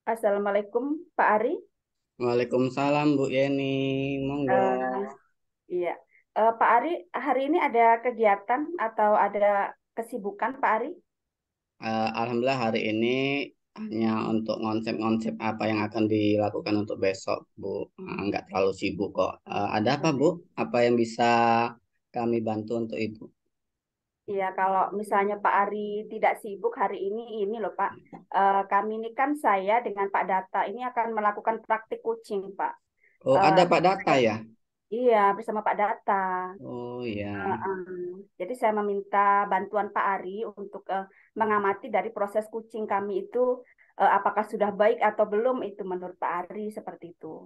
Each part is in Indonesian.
Assalamualaikum Pak Ari. Waalaikumsalam Bu Yeni, monggo. Eh, iya, Pak Ari, hari ini ada kegiatan atau ada kesibukan Pak Ari? Alhamdulillah hari ini hanya untuk konsep-konsep apa yang akan dilakukan untuk besok Bu. Nggak terlalu sibuk kok. Ada apa Bu? Apa yang bisa kami bantu untuk Ibu? Iya, kalau misalnya Pak Ari tidak sibuk hari ini loh Pak. Kami ini kan saya dengan Pak Data ini akan melakukan praktik kucing Pak. Oh, ada Pak Jadi Data ya? iya, bersama Pak Data. Oh ya. Jadi saya meminta bantuan Pak Ari untuk mengamati dari proses kucing kami itu apakah sudah baik atau belum itu menurut Pak Ari seperti itu.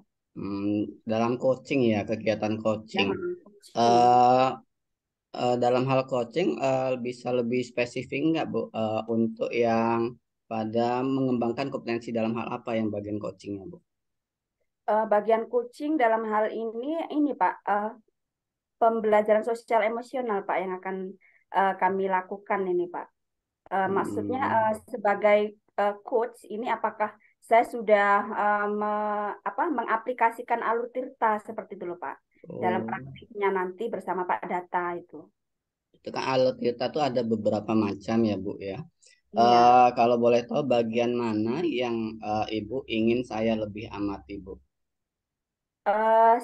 Dalam coaching ya, kegiatan Ya, coaching. kucing. Eh, dalam hal coaching bisa lebih spesifik nggak Bu? Untuk yang pada mengembangkan kompetensi dalam hal apa yang bagian coachingnya Bu? Bagian kucing dalam hal ini Pak, pembelajaran sosial emosional Pak yang akan kami lakukan ini Pak. Maksudnya Hmm. sebagai coach ini apakah saya sudah mengaplikasikan alur tirta seperti itu loh Pak dalam Oh, praktiknya nanti bersama Pak Data itu. itu kan alat kita tuh ada beberapa macam ya Bu ya. Iya. Kalau boleh tahu bagian mana yang Ibu ingin saya lebih amati Bu?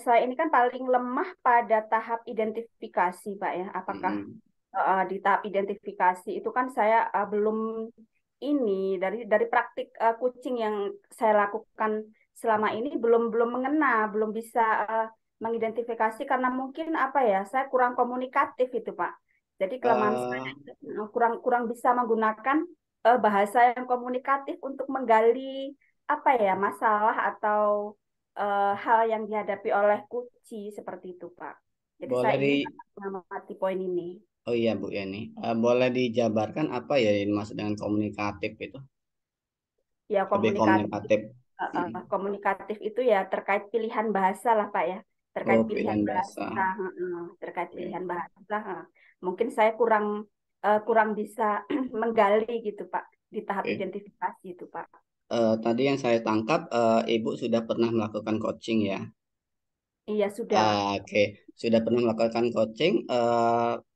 Saya ini kan paling lemah pada tahap identifikasi, Pak ya. Apakah Mm-mm. di tahap identifikasi itu kan saya belum ini dari praktik kucing yang saya lakukan selama ini belum belum mengena, belum bisa mengidentifikasi karena mungkin apa ya, saya kurang komunikatif itu, Pak. Jadi kelemahan saya Eh, itu, kurang kurang bisa menggunakan bahasa yang komunikatif untuk menggali apa ya masalah atau hal yang dihadapi oleh kuci seperti itu, Pak. Jadi saya boleh di ingin mengamati poin ini. Oh iya Bu Yani. Boleh dijabarkan apa ya yang dimaksud dengan komunikatif itu? Ya Lebih komunikatif, komunikatif. Mm-mm. komunikatif itu ya terkait pilihan bahasa lah, Pak ya. Terkait Oh, pilihan pilihan bahasa. bahasa, terkait Oke. pilihan bahasa. Mungkin saya kurang kurang bisa menggali gitu, Pak, di tahap Oke. identifikasi itu, Pak. Tadi yang saya tangkap, Ibu sudah pernah melakukan coaching ya. Iya sudah. Oke, sudah pernah melakukan coaching.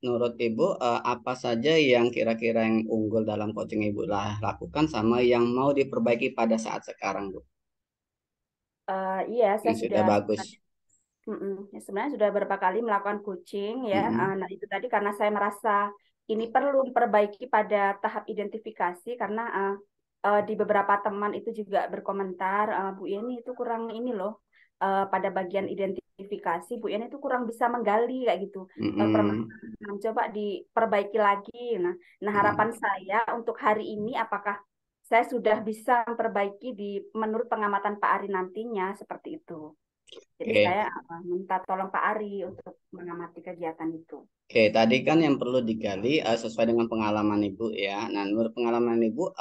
Menurut Ibu, apa saja yang kira-kira yang unggul dalam coaching Ibu lah lakukan sama yang mau diperbaiki pada saat sekarang, Bu? Iya, saya Yang sudah sudah bagus. Ya, sebenarnya sudah beberapa kali melakukan coaching ya. Mm-mm. Nah, itu tadi karena saya merasa ini perlu diperbaiki pada tahap identifikasi karena di beberapa teman itu juga berkomentar, Bu Yeni itu kurang ini loh pada bagian identifikasi Bu Yeni itu kurang bisa menggali kayak gitu. Mm-mm. Permasalahan coba diperbaiki lagi. Nah, harapan Mm-mm. saya untuk hari ini apakah saya sudah bisa memperbaiki di menurut pengamatan Pak Ari nantinya seperti itu. Jadi Oke. saya minta tolong Pak Ari untuk mengamati kegiatan itu. Oke, tadi kan yang perlu digali sesuai dengan pengalaman Ibu ya. Nah, menurut pengalaman Ibu,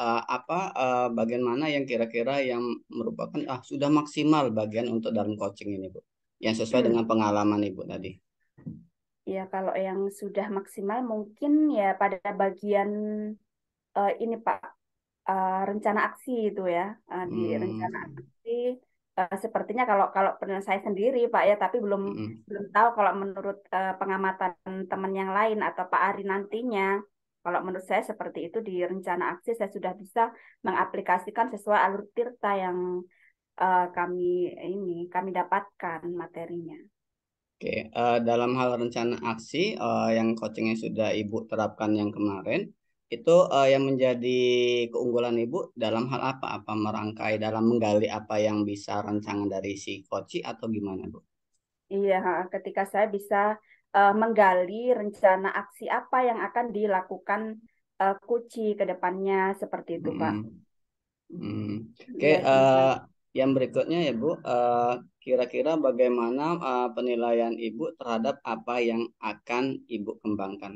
bagian mana yang kira-kira yang merupakan sudah maksimal bagian untuk dalam coaching ini, Bu? Yang sesuai dengan pengalaman Ibu tadi. Ya, kalau yang sudah maksimal mungkin ya pada bagian ini Pak, rencana aksi itu ya. Di Hmm, rencana aksi sepertinya kalau kalau penilaian saya sendiri Pak ya, tapi belum mm, belum tahu kalau menurut pengamatan teman yang lain atau Pak Ari nantinya. Kalau menurut saya seperti itu di rencana aksi saya sudah bisa mengaplikasikan sesuai alur tirta yang kami dapatkan materinya. oke, dalam hal rencana aksi yang coachingnya sudah Ibu terapkan yang kemarin, itu yang menjadi keunggulan Ibu dalam hal apa? Apa merangkai dalam menggali apa yang bisa rancangan dari si coach atau gimana, Bu? Iya, ketika saya bisa menggali rencana aksi apa yang akan dilakukan Kuci ke depannya seperti itu, Pak. Mm-mm. Hmm. Oke, Iya, rencana. yang berikutnya ya Bu, kira-kira bagaimana penilaian Ibu terhadap apa yang akan Ibu kembangkan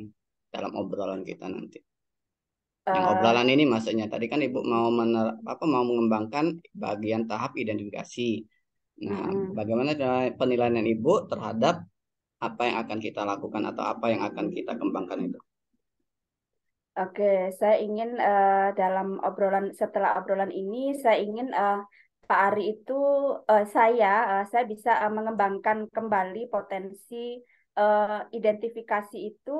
dalam obrolan kita nanti? Yang eh, obrolan ini maksudnya tadi kan Ibu mau mengembangkan bagian tahap identifikasi. Nah, mm-mm. bagaimana penilaian Ibu terhadap apa yang akan kita lakukan atau apa yang akan kita kembangkan itu? Oke, saya ingin dalam obrolan setelah obrolan ini, saya ingin Pak Ari itu saya bisa mengembangkan kembali potensi identifikasi itu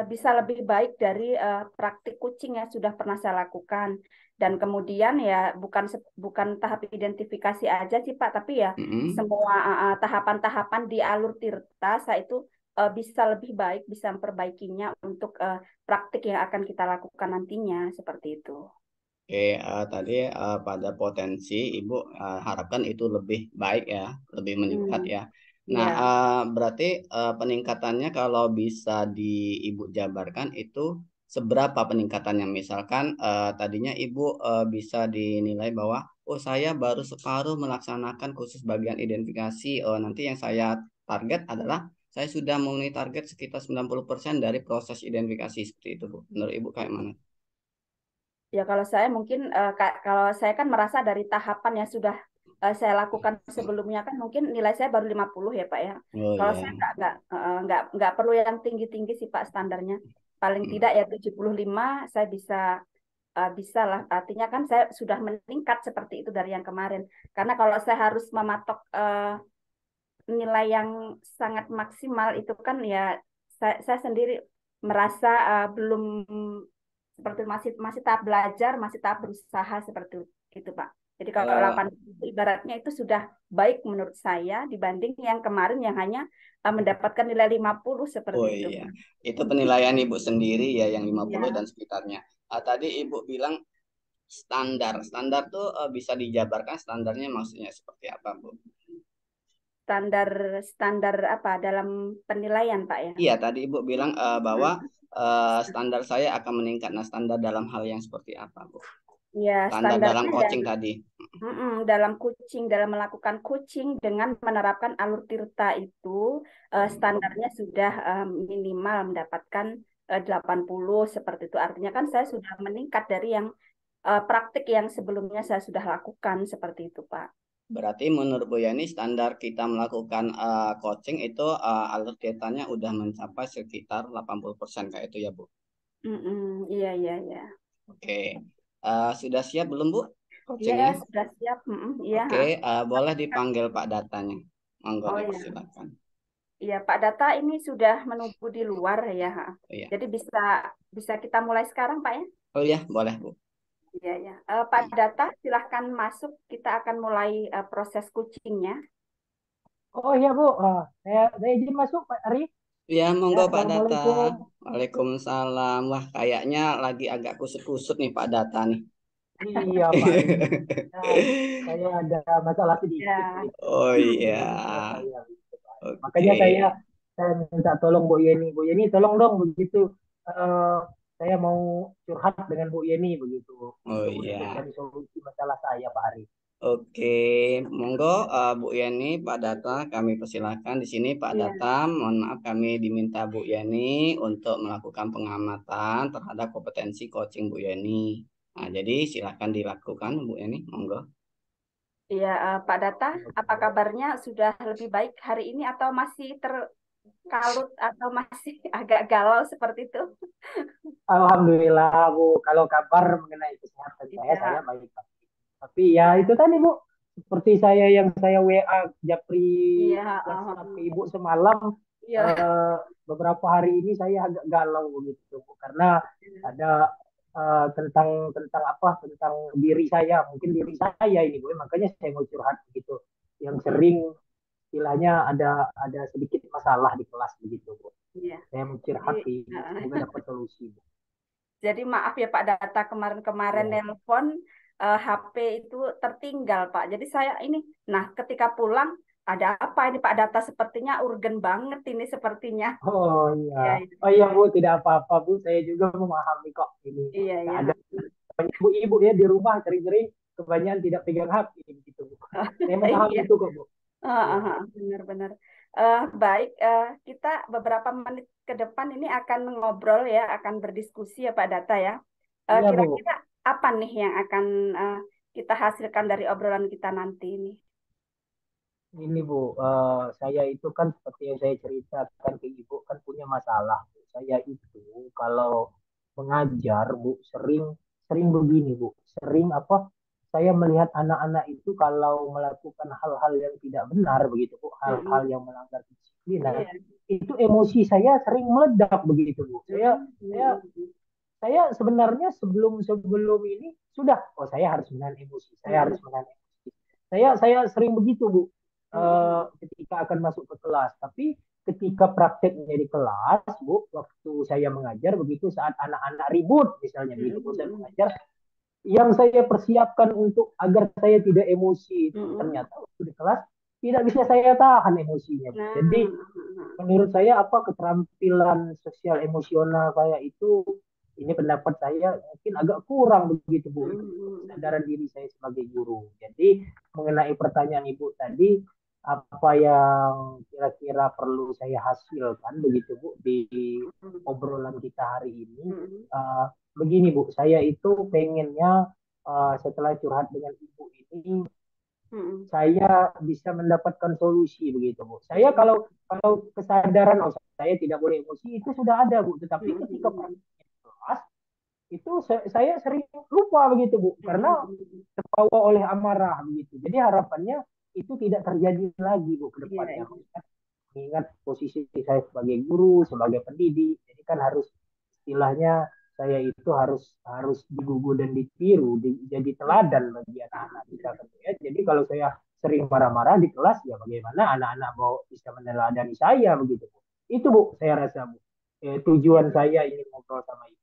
bisa lebih baik dari praktik kucing yang sudah pernah saya lakukan. Dan kemudian ya bukan tahap identifikasi aja sih Pak, tapi ya Mm-mm. semua tahapan-tahapan di alur tirta saya itu bisa lebih baik, bisa memperbaikinya untuk praktik yang akan kita lakukan nantinya seperti itu. Oke, tadi pada potensi Ibu harapkan itu lebih baik ya, lebih meningkat Hmm, ya. Nah, ya, berarti peningkatannya kalau bisa Ibu jabarkan itu seberapa peningkatannya? Misalkan tadinya Ibu bisa dinilai bahwa oh saya baru separuh melaksanakan khusus bagian identifikasi. Oh, nanti yang saya target adalah saya sudah memenuhi target sekitar 90% dari proses identifikasi seperti itu, Bu. Menurut Ibu kayak mana? ya kalau saya mungkin kalau saya kan merasa dari tahapan yang sudah saya lakukan sebelumnya kan mungkin nilai saya baru 50 ya Pak ya. Oh Kalau iya. saya nggak perlu yang tinggi-tinggi sih Pak standarnya. Paling tidak ya 75 saya bisa lah. Artinya kan saya sudah meningkat seperti itu dari yang kemarin. Karena kalau saya harus mematok nilai yang sangat maksimal itu kan ya saya sendiri merasa belum seperti masih masih tahap belajar, masih tahap berusaha seperti itu, Pak. Jadi kalau Eh, 8 ibaratnya itu sudah baik menurut saya dibanding yang kemarin yang hanya mendapatkan nilai 50 seperti oh itu, iya, Pak. itu penilaian Ibu sendiri ya yang 50 dan Ya, sekitarnya. Tadi Ibu bilang standar. Standar tuh bisa dijabarkan standarnya maksudnya seperti apa, Bu? standar standar apa dalam penilaian, Pak ya. Iya, tadi Ibu bilang bahwa Hmm. standar saya akan meningkat. Nah, standar dalam hal yang seperti apa, Bu? Ya, Standar dalam standarnya coaching tadi. dalam dalam melakukan coaching dengan menerapkan alur tirta itu standarnya sudah minimal mendapatkan 80 seperti itu. Artinya kan saya sudah meningkat dari yang praktik yang sebelumnya saya sudah lakukan seperti itu, Pak. Berarti menurut Bu Yani standar kita melakukan coaching itu alur datanya udah mencapai sekitar 80% kayak itu ya, Bu? Iya, iya, iya. Oke. Sudah siap belum, Bu? Iya, Coachingnya? sudah siap. Iya. Oke, boleh dipanggil Pak Datanya. Monggo Oh ya, dipersilakan. iya Pak Data ini sudah menunggu di luar ya. Oh iya. Jadi bisa bisa kita mulai sekarang, Pak ya. Oh iya, boleh, Bu. Iya, ya. Pak Data, silahkan masuk. Kita akan mulai proses coachingnya. Oh iya Bu, saya izin masuk Pak Ari. Ya, Ya, monggo Pak Data. Assalamualaikum. Waalaikumsalam. Wah, kayaknya lagi agak kusut-kusut nih Pak Data nih. Iya Pak Ari. Ya, saya ada masalah sedikit Ya, gitu Oh dengan masalah iya. saya. Gitu, Pak Ari. Oke. Makanya saya minta tolong Bu Yeni. Bu Yeni tolong dong begitu. eh, saya mau curhat dengan Bu Yeni begitu Oh untuk iya. mencari solusi masalah saya Pak Ari. Oke, monggo Bu Yani, Pak Data, kami persilahkan di sini Pak Data. iya. Mohon maaf kami diminta Bu Yani untuk melakukan pengamatan terhadap kompetensi coaching Bu Yani. Nah, jadi silakan dilakukan Bu Yani, monggo. Iya, Pak Data, apa Oke. kabarnya? Sudah lebih baik hari ini atau masih terkalut atau masih agak galau seperti itu? Alhamdulillah Bu, kalau kabar mengenai kesehatan saya Iya, baik Pak. Tapi ya itu tadi Bu, seperti saya yang saya WA Japri iya, WhatsApp ke Ibu semalam, iya. eh, beberapa hari ini saya agak galau begitu Bu, karena ada tentang tentang apa tentang diri saya, mungkin diri saya ini Bu, makanya saya mau curhat begitu. Yang Hmm, sering istilahnya ada sedikit masalah di kelas begitu Bu. iya. Saya mau Jadi, curhat ke Ibu, eh, semoga dapat solusi Bu. jadi maaf ya Pak Data kemarin-kemarin Ya. nelpon HP itu tertinggal Pak. Jadi saya ini, nah ketika pulang ada apa ini Pak Data sepertinya urgen banget ini sepertinya. Oh iya. Iya, iya, Oh iya Bu, tidak apa-apa Bu. Saya juga memahami kok ini. iya, iya. Ada banyak ibu-ibu ya di rumah sering-sering kebanyakan tidak pegang HP gitu Bu. Saya memahami Iya. itu kok Bu. Iya. Benar-benar. Baik, kita beberapa menit ke depan ini akan ngobrol ya, akan berdiskusi ya Pak Data ya. Iya Bu. Kira-kira apa nih yang akan kita hasilkan dari obrolan kita nanti ini? Ini Bu, saya itu kan seperti yang saya ceritakan ke Ibu kan punya masalah. Bu. Saya itu kalau mengajar, Bu, sering sering begini, Bu. Sering apa? Saya melihat anak-anak itu kalau melakukan hal-hal yang tidak benar begitu, Bu, hal-hal Mm-mm. yang melanggar kedisiplinan, Iya. itu emosi saya sering meledak begitu, Bu. Saya Mm-mm. sebenarnya sebelum sebelum ini sudah, oh saya harus menahan emosi, saya harus Mm-mm. menahan emosi. Saya sering begitu, Bu. Mm-mm. Ketika akan masuk ke kelas, tapi ketika prakteknya di kelas, Bu, waktu saya mengajar begitu saat anak-anak ribut misalnya begitu, Bu, saya Mm-mm. mengajar, yang saya persiapkan untuk agar saya tidak emosi itu Mm-mm. ternyata waktu di kelas tidak bisa saya tahan emosinya, Bu. Jadi Nah, menurut saya apa keterampilan sosial emosional saya itu, ini pendapat saya mungkin agak kurang begitu, Bu, untuk mm-mm. kesadaran diri saya sebagai guru. Jadi mengenai pertanyaan Ibu tadi, apa yang kira-kira perlu saya hasilkan begitu, Bu, di Mm-mm. obrolan kita hari ini. Mm-mm. Uh, Begini, Bu, saya itu pengennya setelah curhat dengan Ibu ini Mm-mm. saya bisa mendapatkan solusi begitu, Bu. Saya Mm-mm. kalau kalau kesadaran, oh saya tidak boleh emosi itu sudah ada, Bu. Tetapi ketika Mm-mm. praktiknya di kelas itu saya sering lupa begitu, Bu, karena Mm-mm. terbawa oleh amarah begitu. Jadi harapannya itu tidak terjadi lagi, Bu, ke Iya, depannya. iya. Mengingat posisi saya sebagai guru, sebagai pendidik, jadi kan harus istilahnya saya itu harus harus digugu dan ditiru, jadi teladan Mm-mm. bagi anak-anak kita kan, ya. Jadi kalau saya sering marah-marah di kelas, ya bagaimana anak-anak mau bisa meneladani saya begitu, Bu. Itu, Bu, saya rasa, Bu. Tujuan saya ini ngobrol sama Ibu.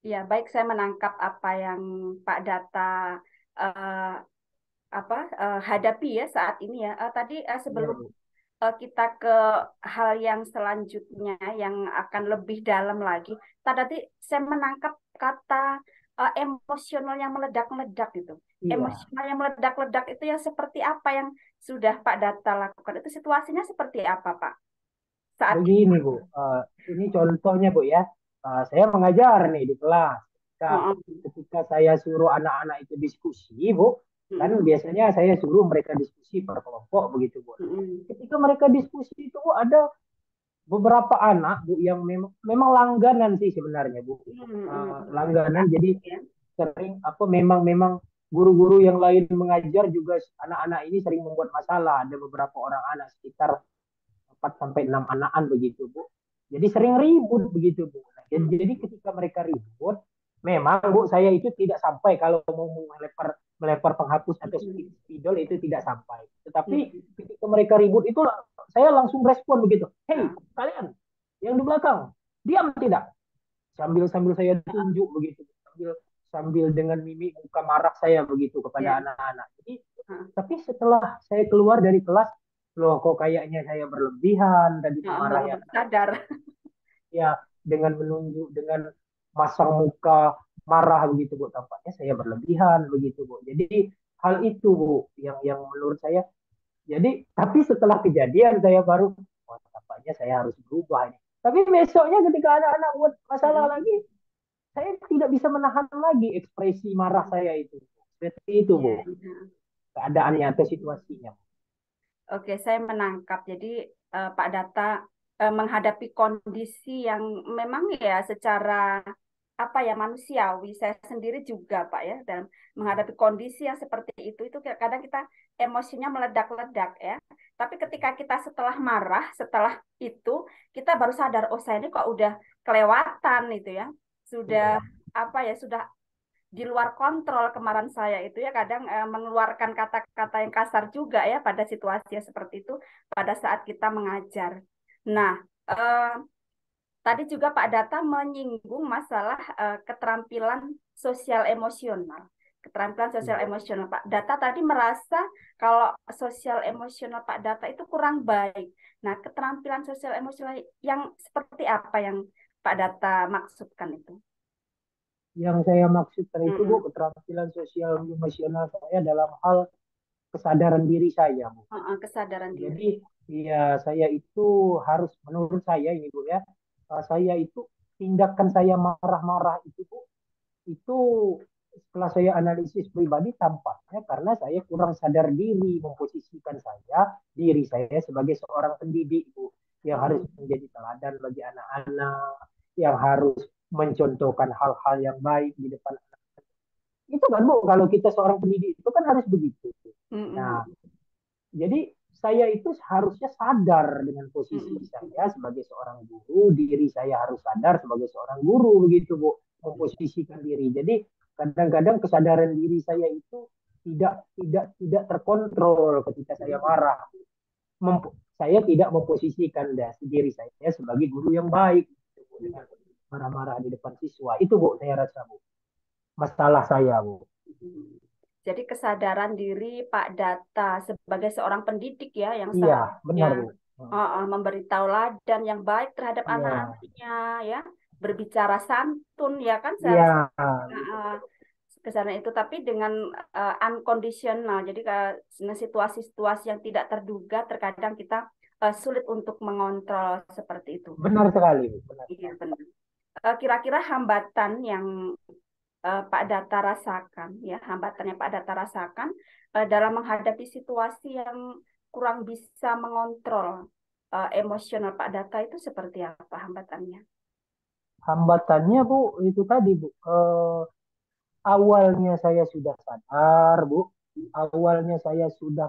Ya, baik, saya menangkap apa yang Pak Data eh, hadapi ya saat ini ya. Tadi Iya, sebelum Bu. kita ke hal yang selanjutnya yang akan lebih dalam lagi, tadi saya menangkap kata emosional yang meledak-meledak itu. Iya. Emosional yang meledak-ledak itu yang seperti apa yang sudah Pak Data lakukan? Itu situasinya seperti apa, Pak? Saat ini. Begini, Bu. Ini contohnya, Bu, ya. Saya mengajar nih di kelas. Heeh. Ketika saya suruh anak-anak itu diskusi, Bu, kan Mm-mm. biasanya saya suruh mereka diskusi per kelompok begitu, Bu. Mm-mm. Ketika mereka diskusi itu, Bu, ada beberapa anak, Bu, yang memang langganan sih sebenarnya, Bu. Mm-mm. Langganan, jadi Ya. sering apa, memang memang guru-guru yang lain mengajar juga anak-anak ini sering membuat masalah. Ada beberapa orang anak sekitar 4 sampai 6 anakan begitu, Bu. Jadi sering ribut begitu, Bu. Jadi Mm-mm. ketika mereka ribut, memang, Bu, saya itu tidak sampai kalau mau melempar melempar penghapus atau Mm-mm. spidol itu tidak sampai. Tetapi Mm-mm. ketika mereka ribut itu saya langsung respon begitu. Hei, Ah. kalian yang di belakang, diam tidak? Sambil sambil saya Ah. tunjuk begitu. Sambil sambil dengan mimik muka marah saya begitu Ya. kepada anak-anak. Jadi Ah. tapi setelah saya keluar dari kelas, loh kok kayaknya saya berlebihan tadi Ah. memarahi Baru anak-anak. sadar. Ya, dengan menunjuk, dengan masang muka marah begitu, Bu. Tampaknya saya berlebihan begitu, Bu. Jadi hal itu, Bu, yang menurut saya. Jadi, tapi setelah kejadian saya baru, oh, tampaknya saya harus berubah ini. Tapi besoknya ketika anak-anak buat masalah lagi, Mm-mm. saya tidak bisa menahan lagi ekspresi marah saya itu. Seperti itu, Iya, Bu. iya. Keadaannya Baik. atau situasinya. Oke, saya menangkap. Jadi Pak Data menghadapi kondisi yang memang ya secara apa ya manusiawi. Saya sendiri juga Pak ya dalam menghadapi kondisi yang seperti itu kadang kita emosinya meledak-ledak ya. Tapi ketika kita setelah marah, setelah itu kita baru sadar, oh saya ini kok udah kelewatan itu ya. Sudah Iya. apa ya, sudah di luar kontrol kemarahan saya itu ya kadang mengeluarkan kata-kata yang kasar juga ya pada situasi yang seperti itu pada saat kita mengajar. Nah, tadi juga Pak Data menyinggung masalah keterampilan sosial emosional. Keterampilan sosial Iya. emosional Pak Data tadi merasa kalau sosial emosional Pak Data itu kurang baik. Nah, keterampilan sosial emosional yang seperti apa yang Pak Data maksudkan itu? Yang saya maksudkan itu, Bu, Mm-mm. keterampilan sosial emosional saya dalam hal kesadaran diri saya, Bu. Kesadaran diri. Jadi ya saya itu harus, menurut saya ini, Bu, ya, saya itu tindakan saya marah-marah itu, Bu, itu setelah saya analisis pribadi tampaknya karena saya kurang sadar diri memposisikan diri saya sebagai seorang pendidik, Bu, yang harus Mm-mm. menjadi teladan bagi anak-anak, yang harus mencontohkan hal-hal yang baik di depan anak. Itu kan Bu, kalau kita seorang pendidik itu kan harus begitu. Nah, Mm-mm. jadi saya itu harusnya sadar dengan posisi Mm-mm. saya sebagai seorang guru, diri saya harus sadar sebagai seorang guru begitu Bu, memposisikan diri. Jadi kadang-kadang kesadaran diri saya itu tidak terkontrol ketika saya marah. Saya tidak memposisikan diri saya sebagai guru yang baik gitu, Bu, dengan marah-marah di depan siswa. Itu Bu, saya rasa Bu, masalah saya Bu. Mm. Jadi kesadaran diri Pak Data sebagai seorang pendidik ya yang Iya, seharusnya benar Bu. memberi tauladan yang baik terhadap Iya, anak-anaknya ya, berbicara santun ya kan seharusnya iya, uh, kesadaran itu, tapi dengan unconditional. Jadi situasi-situasi yang tidak terduga terkadang kita sulit untuk mengontrol seperti itu. benar sekali Bu, benar Iya sekali. benar. Kira-kira hambatan yang Pak Data rasakan, ya hambatannya Pak Data rasakan dalam menghadapi situasi yang kurang bisa mengontrol emosional Pak Data itu seperti apa hambatannya? Hambatannya Bu, itu tadi Bu, awalnya saya sudah sadar Bu, awalnya saya sudah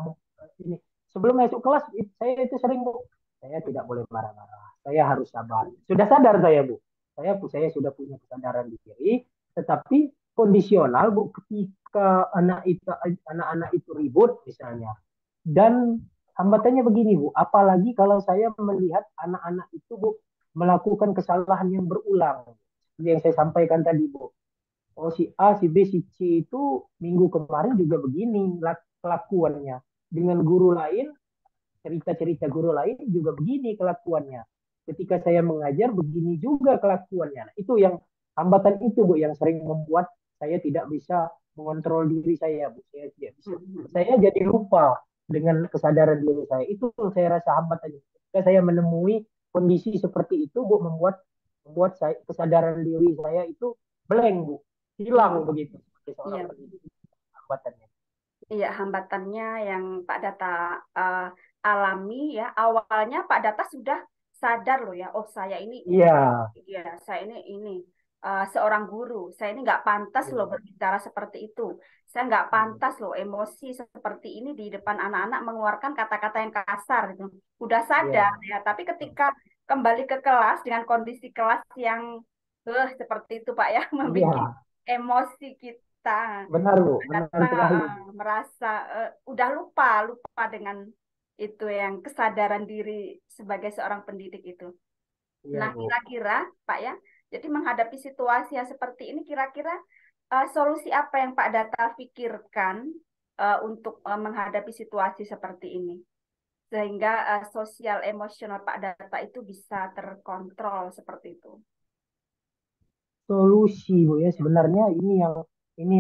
ini sebelum masuk kelas saya itu sering Bu, saya tidak boleh marah-marah, saya harus sabar. Sudah sadar saya Bu, saya sudah punya kesadaran diri, tetapi kondisional Bu, ketika anak-anak itu ribut misalnya, dan hambatannya begini Bu, apalagi kalau saya melihat anak-anak itu Bu melakukan kesalahan yang berulang, seperti yang saya sampaikan tadi Bu. Oh si A, si B, si C itu minggu kemarin juga begini kelakuannya. Dengan guru lain, cerita-cerita guru lain juga begini kelakuannya. Ketika saya mengajar begini juga kelakuannya. Nah, itu yang hambatan itu Bu yang sering membuat saya tidak bisa mengontrol diri saya Bu. Saya tidak bisa. Mhm. Saya jadi lupa dengan kesadaran diri saya. Itu saya rasa hambatannya. Ketika saya menemui kondisi seperti itu Bu membuat membuat saya, kesadaran diri saya itu blank Bu, hilang Mhm. begitu sebagai seorang Iya, pendidik hambatannya. iya hambatannya yang Pak Data eh, alami ya. Awalnya Pak Data sudah sadar loh ya. Oh saya ini, Iya, ya saya ini seorang guru. Saya ini nggak pantas loh iya, berbicara seperti itu. Saya nggak iya, pantas loh emosi seperti ini di depan anak-anak mengeluarkan kata-kata yang kasar gitu. Udah sadar iya, ya. Tapi ketika kembali ke kelas dengan kondisi kelas yang seperti itu Pak ya, membuat iya, emosi kita benar Bu, benar datang sekali Bu. merasa udah lupa lupa dengan itu yang kesadaran diri sebagai seorang pendidik itu. Iya Nah, Bu. kira-kira Pak ya, jadi menghadapi situasi yang seperti ini, kira-kira solusi apa yang Pak Data pikirkan untuk menghadapi situasi seperti ini? Sehingga sosial emosional Pak Data itu bisa terkontrol seperti itu. Solusi Bu ya, sebenarnya ini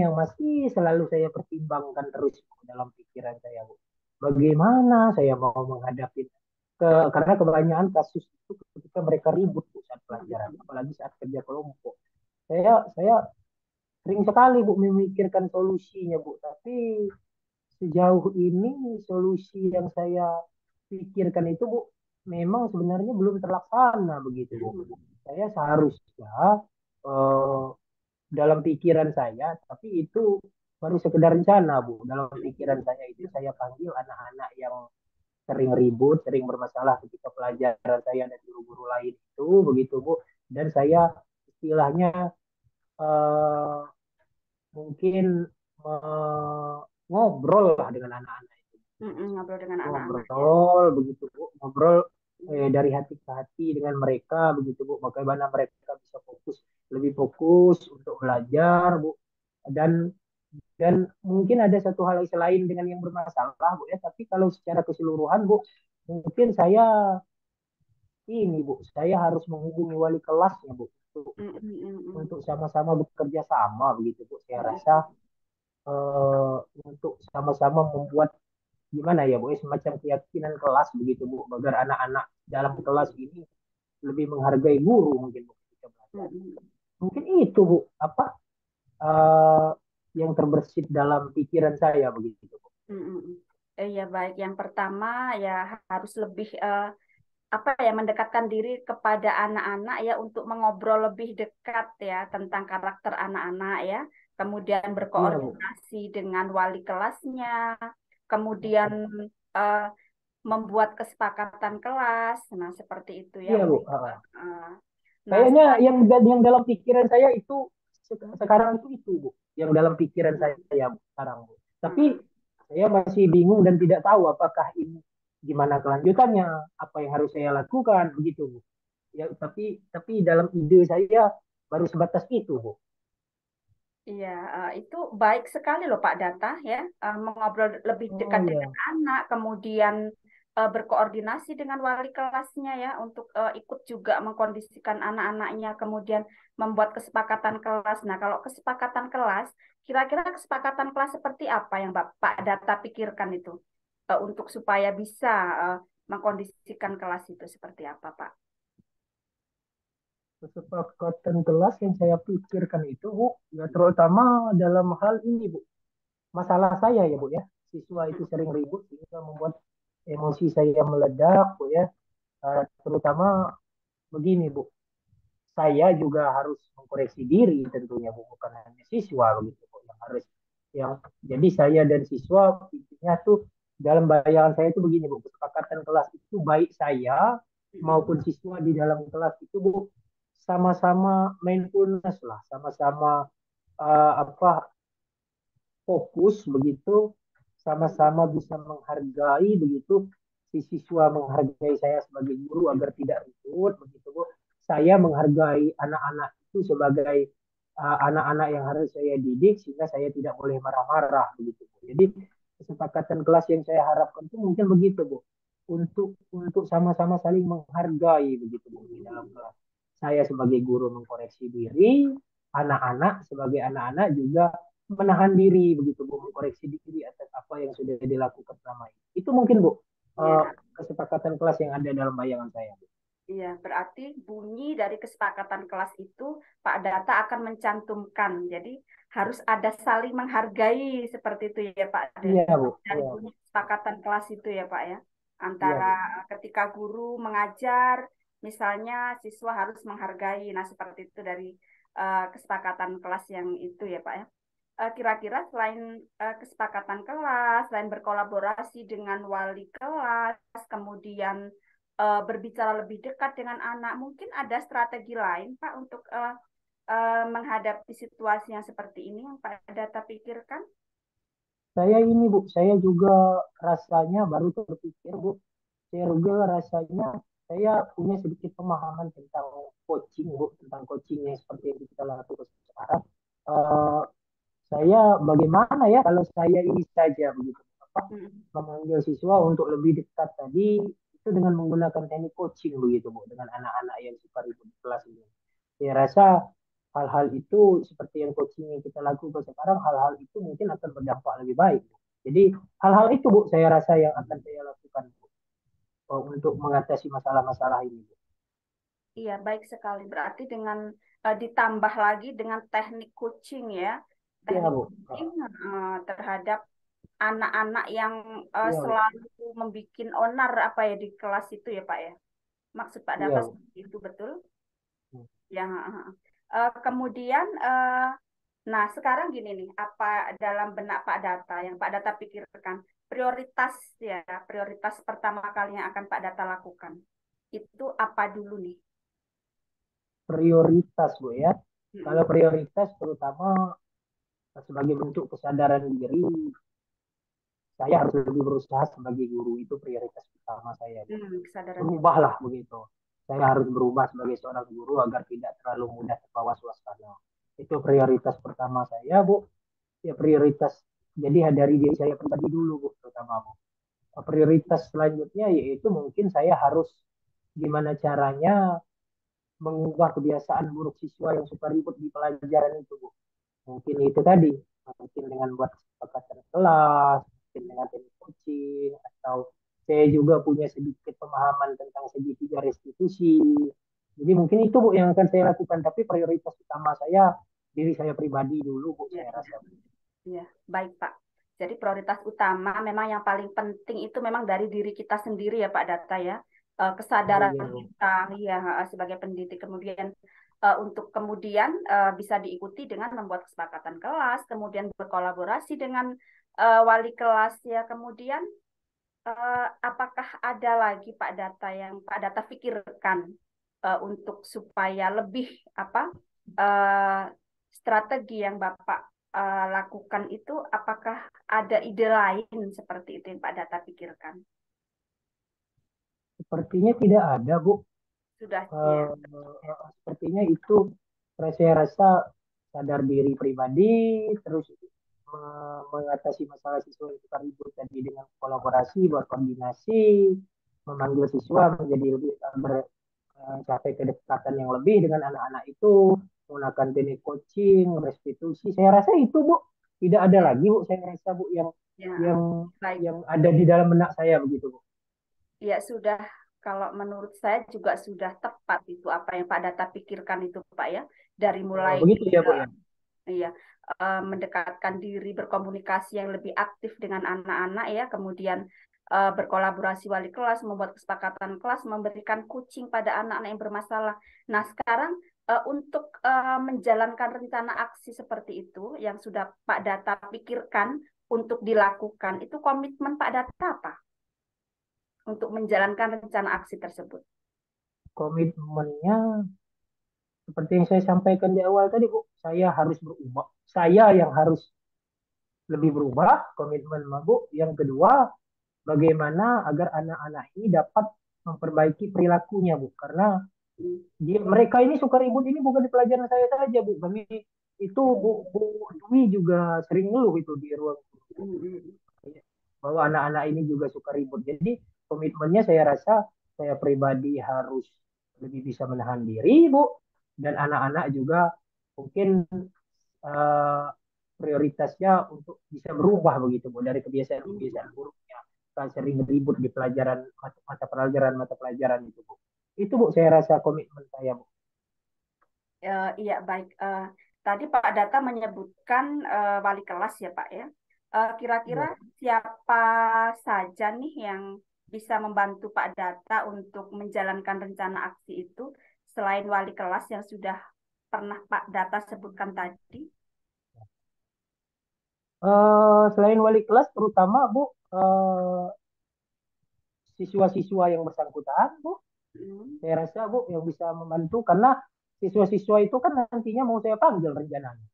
yang masih selalu saya pertimbangkan terus Bu, dalam pikiran saya Bu. Bagaimana saya mau menghadapi karena kebanyakan kasus itu ketika mereka ribut Bu saat pelajaran, Mm-mm. apalagi saat kerja kelompok. Saya sering sekali Bu memikirkan solusinya Bu, tapi sejauh ini solusi yang saya pikirkan itu Bu memang sebenarnya belum terlaksana begitu Bu. Saya seharusnya eh, dalam pikiran saya, tapi itu baru sekedar rencana Bu. Dalam pikiran saya itu saya panggil anak-anak yang sering ribut, sering bermasalah ketika pelajaran saya dan guru-guru lain itu begitu Bu. Dan saya istilahnya eh, mungkin eh, ngobrol lah dengan anak-anak itu, Mm-mm, ngobrol dengan anak-anak ya. ngobrol begitu Bu, ngobrol dari hati ke hati dengan mereka begitu Bu, bagaimana mereka bisa lebih fokus untuk belajar Bu, dan mungkin ada satu hal selain dengan yang bermasalah Bu ya, tapi kalau secara keseluruhan Bu, mungkin saya harus menghubungi wali kelasnya Bu untuk Mm-mm, sama-sama bekerja sama begitu Bu, saya rasa mm-mm. eh, untuk sama-sama membuat gimana ya Bu, semacam keyakinan kelas begitu Bu, agar anak-anak dalam kelas ini lebih menghargai guru mungkin Bu ketika belajar. Mm-mm. Mungkin itu Bu, apa eh, yang terbersit dalam pikiran saya begitu Bu. Ya baik. Yang pertama ya harus lebih apa ya, mendekatkan diri kepada anak-anak ya untuk mengobrol lebih dekat ya tentang karakter anak-anak ya, kemudian Iya Bu. berkoordinasi dengan wali kelasnya, kemudian eh, membuat kesepakatan kelas. Nah, seperti itu ya Iya Bu. untuk nah Kayaknya selain yang dalam pikiran saya itu sekarang itu Bu, yang dalam pikiran saya Bu, sekarang Bu. Tapi eh, saya masih bingung dan tidak tahu apakah ini gimana kelanjutannya, apa yang harus saya lakukan begitu Bu. Ya, tapi dalam ide saya baru sebatas itu Bu. iya, itu baik sekali loh Pak Data ya, mengobrol lebih dekat Oh dengan ya, anak, kemudian berkoordinasi dengan wali kelasnya ya untuk ikut juga mengkondisikan anak-anaknya, kemudian membuat kesepakatan kelas. Nah, kalau kesepakatan kelas, kira-kira kesepakatan kelas seperti apa yang Pak Data pikirkan itu untuk supaya bisa eh, mengkondisikan kelas itu seperti apa, Pak? kesepakatan kelas yang saya pikirkan itu Bu, ya terutama dalam hal ini Bu. Masalah saya ya Bu ya, siswa itu sering ribut sehingga membuat emosi saya meledak Bu ya. Terutama begini Bu, saya juga harus mengkoreksi diri tentunya Bu, bukan hanya siswa begitu Bu yang harus yang jadi saya dan siswa intinya tuh dalam bayangan saya itu begini Bu, kesepakatan kelas itu baik saya Mm-mm. maupun siswa di dalam kelas itu Bu sama-sama mindfulness lah, sama-sama apa fokus begitu, Mm-mm. sama-sama bisa menghargai begitu, si siswa menghargai saya sebagai guru agar tidak ribut begitu Bu. Saya menghargai anak-anak itu sebagai anak-anak yang harus saya didik sehingga saya tidak boleh marah-marah begitu Bu. Jadi kesepakatan kelas yang saya harapkan itu mungkin begitu Bu. Untuk sama-sama saling menghargai begitu Bu di dalam kelas. Saya sebagai guru mengkoreksi diri, anak-anak sebagai anak-anak juga menahan diri begitu Bu, mengkoreksi diri atas apa yang sudah dilakukan selama ini. Itu mungkin Bu Ya. kesepakatan kelas yang ada dalam bayangan saya Bu. Iya, berarti bunyi dari kesepakatan kelas itu Pak Data akan mencantumkan. Jadi harus ada saling menghargai seperti itu ya Pak. Iya Bu, Dari iya Bu, bunyi kesepakatan kelas itu ya Pak ya. iya Antara Bu. ketika guru mengajar, misalnya siswa harus menghargai. Nah, seperti itu dari kesepakatan kelas yang itu ya Pak ya. Kira-kira selain kesepakatan kelas, selain berkolaborasi dengan wali kelas, kemudian berbicara lebih dekat dengan anak, mungkin ada strategi lain, Pak, untuk menghadapi situasi yang seperti ini yang Pak Data pikirkan? Saya ini Bu, saya juga rasanya baru terpikir Bu, saya juga rasanya saya punya sedikit pemahaman tentang coaching Bu, tentang coaching yang seperti yang kita lakukan sekarang. Eh, saya bagaimana ya kalau saya ini saja begitu apa Hmm. memanggil siswa untuk lebih dekat tadi itu dengan menggunakan teknik coaching begitu Bu dengan anak-anak yang suka ribut di kelas ini. Saya rasa hal-hal itu seperti yang coaching yang kita lakukan sekarang hal-hal itu mungkin akan berdampak lebih baik Bu. Jadi hal-hal itu Bu saya rasa yang akan saya lakukan Bu, untuk mengatasi masalah-masalah ini Bu. Iya, baik sekali. Berarti dengan ditambah lagi dengan teknik coaching ya, Iya teknik Bu. coaching terhadap anak-anak yang Iya Bu. selalu membuat onar apa ya di kelas itu ya Pak ya. Maksud Pak Data Iya Bu. seperti itu betul? Hmm. Ya, kemudian, nah sekarang gini nih, apa dalam benak Pak Data yang Pak Data pikirkan prioritas ya, prioritas pertama kali yang akan Pak Data lakukan itu apa dulu nih? Prioritas Bu ya. Kalau Mm-mm. prioritas terutama sebagai bentuk kesadaran diri, saya harus lebih berusaha sebagai guru itu prioritas utama saya. Bu. Kesadaran diri. Berubahlah begitu. Saya harus berubah sebagai seorang guru agar tidak terlalu mudah terbawa suasana. Itu prioritas pertama saya, Bu. Ya prioritas. Jadi dari diri saya pribadi dulu, Bu, terutama Bu. Prioritas selanjutnya yaitu mungkin saya harus gimana caranya mengubah kebiasaan buruk siswa yang suka ribut di pelajaran itu, Bu. Mungkin itu tadi, mungkin dengan buat kesepakatan kelas, mungkin dengan teknik coaching, atau saya juga punya sedikit pemahaman tentang segitiga restitusi. Jadi mungkin itu Bu yang akan saya lakukan, tapi prioritas utama saya diri saya pribadi dulu Bu, Ya, saya ya, rasa. ya. Baik Pak. Jadi prioritas utama memang yang paling penting itu memang dari diri kita sendiri ya Pak Data ya. Oh kesadaran iya, Bu. kita ya sebagai pendidik. Kemudian untuk kemudian bisa diikuti dengan membuat kesepakatan kelas, kemudian berkolaborasi dengan wali kelas ya. Kemudian apakah ada lagi Pak Data yang Pak Data pikirkan untuk supaya lebih apa eh, strategi yang Bapak lakukan itu, apakah ada ide lain seperti itu yang Pak Data pikirkan? Sepertinya tidak ada, Bu. Sudah ya. Eh, Sepertinya itu saya rasa sadar diri pribadi, terus mengatasi masalah siswa yang suka ribut tadi dengan kolaborasi, berkoordinasi, memanggil siswa menjadi lebih mencapai kedekatan yang lebih dengan anak-anak itu, menggunakan teknik coaching, restitusi. Saya rasa itu, Bu, tidak ada Ya, lagi, Bu. Saya rasa, Bu, ya, yang baik. yang ada di dalam benak saya begitu, Bu. Ya sudah, kalau menurut saya juga sudah tepat itu apa yang Pak Data pikirkan itu Pak ya. Dari Oh, mulai begitu ya, Bu ya. iya, mendekatkan diri, berkomunikasi yang lebih aktif dengan anak-anak ya, kemudian berkolaborasi wali kelas, membuat kesepakatan kelas, memberikan coaching pada anak-anak yang bermasalah. Nah, sekarang untuk menjalankan rencana aksi seperti itu yang sudah Pak Data pikirkan untuk dilakukan, itu komitmen Pak Data apa untuk menjalankan rencana aksi tersebut? Komitmennya seperti yang saya sampaikan di awal tadi, Bu, saya harus berubah. Saya yang harus lebih berubah, komitmen, Bu. Yang kedua, bagaimana agar anak-anak ini dapat memperbaiki perilakunya, Bu. Karena mereka ini suka ribut ini bukan di pelajaran saya saja, Bu. Kami itu Bu Dwi juga sering ngeluh itu di ruang guru, bahwa anak-anak ini juga suka ribut. Jadi komitmennya saya rasa saya pribadi harus lebih bisa menahan diri, Bu, dan anak-anak juga mungkin eh, prioritasnya untuk bisa berubah begitu, Bu, dari kebiasaan-kebiasaan buruknya. Kan sering ribut di pelajaran mata pelajaran itu, Bu. Itu, Bu, saya rasa komitmen saya, Bu. Iya, baik. Tadi Pak Data menyebutkan wali kelas ya, Pak ya. Kira-kira Ya. siapa saja nih yang bisa membantu Pak Data untuk menjalankan rencana aksi itu selain wali kelas yang sudah pernah Pak Data sebutkan tadi? Selain wali kelas, terutama, Bu, siswa-siswa yang bersangkutan, Bu, Hmm. saya rasa, Bu, yang bisa membantu karena siswa-siswa itu kan nantinya mau saya panggil rencananya.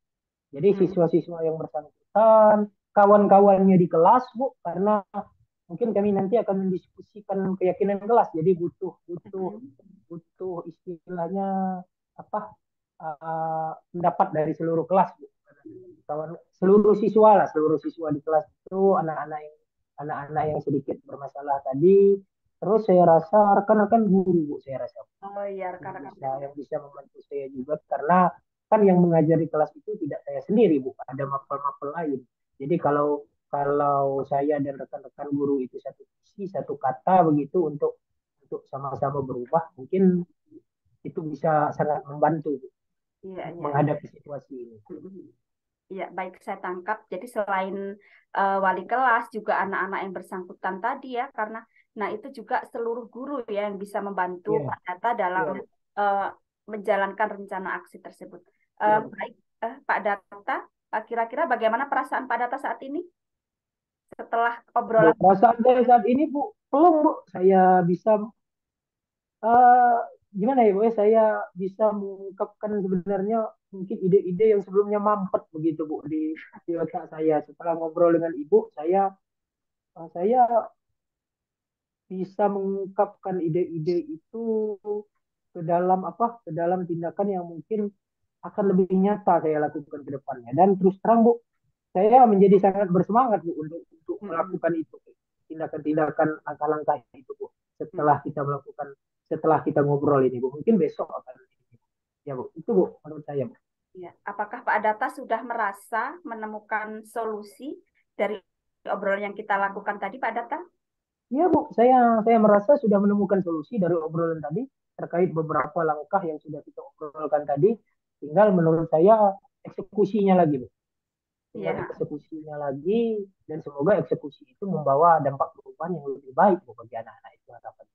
Jadi Hmm. siswa-siswa yang bersangkutan, kawan-kawannya di kelas, Bu, karena mungkin kami nanti akan mendiskusikan keyakinan kelas. Jadi butuh butuh Hmm. butuh istilahnya apa? Pendapat dari seluruh kelas, Bu. Kawan seluruh siswa lah, seluruh siswa di kelas itu anak-anak yang sedikit bermasalah tadi. Terus saya rasa rekan-rekan guru, Bu, saya rasa Oh iya, rekan-rekan guru. yang bisa membantu saya juga karena kan yang mengajar di kelas itu tidak saya sendiri, Bu, ada mapel-mapel lain. Jadi kalau kalau saya dan rekan-rekan guru itu satu visi satu kata begitu untuk sama-sama berubah, mungkin itu bisa sangat membantu, Bu, Iya, iya, iya. menghadapi situasi ini. Hmm. Iya, baik saya tangkap. Jadi selain wali kelas, juga anak-anak yang bersangkutan tadi ya, karena nah itu juga seluruh guru ya yang bisa membantu Iya, Pak Data dalam iya, Bu. eh, menjalankan rencana aksi tersebut. Iya, Bu. Baik, Pak Data, kira-kira bagaimana perasaan Pak Data saat ini setelah Bu, obrolan? perasaan saya saat ini, Bu, belum, Bu, saya bisa eh gimana ya, Bu, ya, saya bisa mengungkapkan sebenarnya mungkin ide-ide yang sebelumnya mampet begitu, Bu, di otak saya. Setelah ngobrol dengan Ibu, saya bisa mengungkapkan ide-ide itu ke dalam apa? Ke dalam tindakan yang mungkin akan lebih nyata saya lakukan ke depannya. Dan terus terang, Bu, saya menjadi sangat bersemangat, Bu, untuk Mm-mm. melakukan itu, tindakan-tindakan langkah-langkah itu, Bu. Mm-mm. Setelah kita ngobrol ini, Bu, mungkin besok akan ya, Bu. Itu, Bu, menurut saya, Bu. Ya. Apakah Pak Data sudah merasa menemukan solusi dari obrolan yang kita lakukan tadi, Pak Data? Ya, Bu, saya merasa sudah menemukan solusi dari obrolan tadi terkait beberapa langkah yang sudah kita obrolkan tadi. Tinggal menurut saya eksekusinya lagi, Bu. Tinggal Iya. eksekusinya lagi dan semoga eksekusi itu membawa dampak perubahan yang lebih baik, Bu, bagi anak-anak itu harapan.